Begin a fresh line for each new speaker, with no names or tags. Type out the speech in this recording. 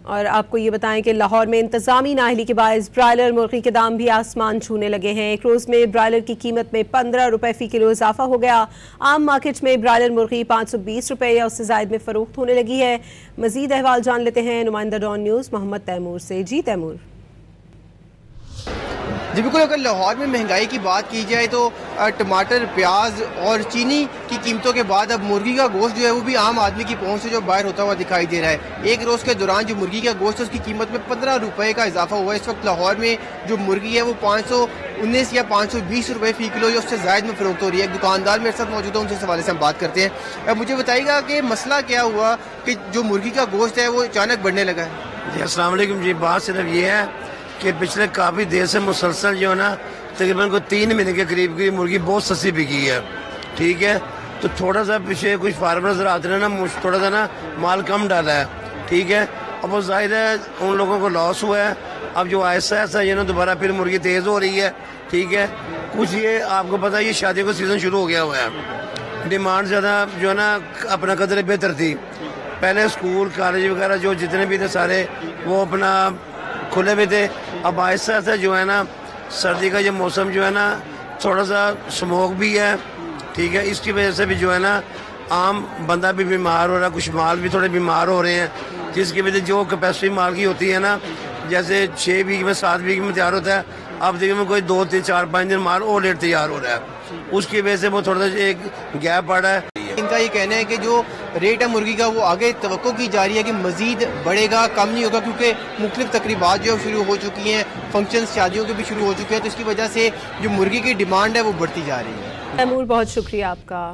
और आपको ये बताएं कि लाहौर में इंतजामी नाअहली के बायस ब्रायलर मुर्गी के दाम भी आसमान छूने लगे हैं। एक रोज़ में ब्रायलर की कीमत में 15 रुपए फी किलो इजाफा हो गया। आम मार्केट में ब्रायलर मुर्गी 520 रुपए या उससे ज़ायद में फरोख्त होने लगी है। मजीद अहवाल जान लेते हैं नुमाइंदा डॉन न्यूज़ मोहम्मद तैमूर से। जी तैमूर।
जी बिल्कुल, अगर लाहौर में महंगाई की बात की जाए तो टमाटर, प्याज और चीनी की कीमतों के बाद अब मुर्गी का गोश्त जो है वो भी आम आदमी की पहुंच से जो बाहर होता हुआ दिखाई दे रहा है। एक रोज़ के दौरान जो मुर्गी का गोश्त है उसकी कीमत में 15 रुपए का इजाफा हुआ है। इस वक्त लाहौर में जो मुर्गी है वो 519 या 520 रुपए फी किलो या उससे ज़ायद में फरोख्त हो रही है। दुकानदार मेरे साथ मौजूद है, उनसे इस हवाले से हम बात करते हैं। अब मुझे बताइएगा कि मसला क्या हुआ कि जो मुर्गी का गोश्त है वो अचानक बढ़ने लगा है।
जी अस्सलाम वालेकुम। जी बात सिर्फ ये है कि पिछले काफ़ी देर से मुसलसल जो है ना तकरीबन को 3 महीने के करीब की मुर्गी बहुत सस्ती बिकी है। ठीक है, तो थोड़ा सा पीछे कुछ फार्मर्स आते हैं ना, थोड़ा सा ना माल कम डाला है। ठीक है, अब वो जाहिर है उन लोगों को लॉस हुआ है। अब जो ऐसा ऐसा ये ना दोबारा फिर मुर्गी तेज़ हो रही है। ठीक है, कुछ ये आपको पता है ये शादियों का सीज़न शुरू हो गया हुआ है। डिमांड ज़्यादा जो है ना अपना कदर बेहतर थी। पहले स्कूल कॉलेज वगैरह जो जितने भी थे सारे वो अपना खुले भी थे। अब आहिस्ता आहिस्ता जो है ना सर्दी का ये मौसम जो है ना थोड़ा सा स्मोक भी है। ठीक है, इसकी वजह से भी जो है ना आम बंदा भी बीमार हो रहा है, कुछ माल भी थोड़े बीमार हो रहे हैं, जिसकी वजह जो कैपेसिटी माल की होती है ना, जैसे 6 वीक में 7 वीक में तैयार होता है, अब देखिए में कोई 2, 3, 4, 5 दिन माल और लेट तैयार हो रहा है। उसकी वजह से वो थोड़ा सा एक गैप पड़ा है।
इनका ये कहना है कि जो रेट है मुर्गी का वो आगे तवक्को की जा रही है कि मजीद बढ़ेगा, कम नहीं होगा, क्योंकि मुख्तलिफ तकरीबात जो शुरू हो चुकी हैं, फंक्शन शादियों के भी शुरू हो चुके हैं, तो इसकी वजह से जो मुर्गी की डिमांड है वो बढ़ती जा रही है।
तैमूर बहुत शुक्रिया आपका।